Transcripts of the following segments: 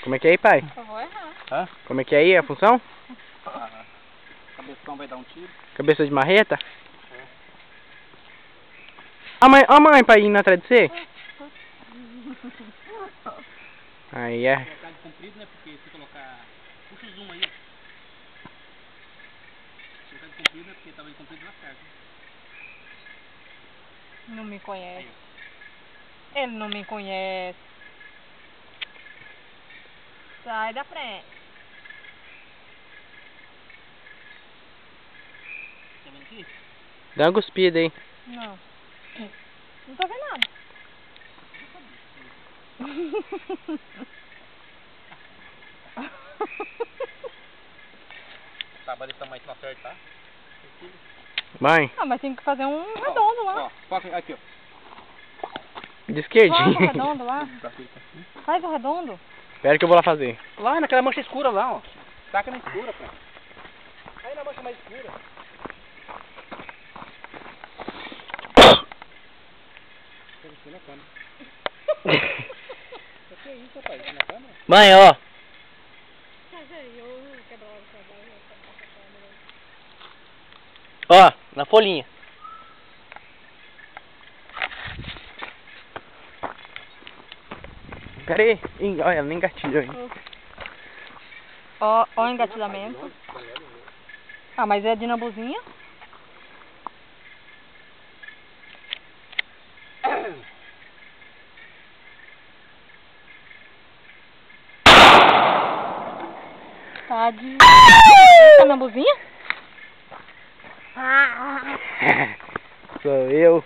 Como é que é aí, pai? Eu vou errar. Hã? Como é que é aí a função? Ah, cabeção vai dar um tiro. Cabeça de marreta? A mãe pra ir na atrás de você? Aí é. Colocar de comprido, né? Porque se colocar... Puxa o zoom aí, ó. Colocar de comprido, né? Porque tava de comprido na carga. Não me conhece. Aí, ó. Ele não me conhece. Sai da frente. Tá vendo aqui? Dá uma cuspida aí. Não. Não tô vendo nada. Tá, mas esse tamanho que não acertar. Mãe, Ah, mas tem que fazer um redondo lá. Ó, foca aqui, ó. de Faz o esquerdinha. redondo lá. Faz o redondo. Espera que eu vou lá fazer. Lá naquela mancha escura lá, ó. Taca na escura, pô. Aí na mancha mais escura. Na câmera. O que é isso, rapaz? Na câmera? Mãe, ó. Ó, na folhinha. Pera aí. Ih, olha, ela nem engatilhou ainda. Ó o engatilhamento. Ah, mas é dinambuzinha? Tá de... dinambuzinha? Sou eu.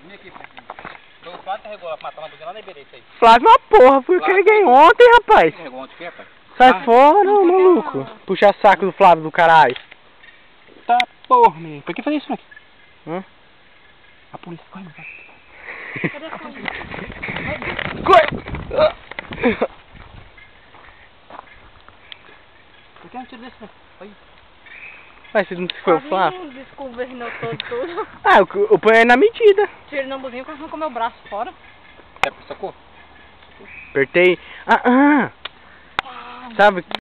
Vem aqui, Flávio. O Flávio carregou a matar uma buzina lá na Iberê, isso aí. Flávio, uma porra, fui eu carreguei ontem, rapaz. Carregou onde que é, pai? Sai fora, maluco. Puxa saco do Flávio do caralho. Tá, porra, menino. Por que fazer isso, moleque? Hã? A polícia, corre, meu pai. Cadê a folha? Corre! Por que não tiro desse, velho? Aí. Mas se não foi o Flávio? Desgovernou todo. Ah, eu ponho aí na medida. Tira o dinambuzinho que arrancou meu braço fora. Sacou? Apertei. Sabe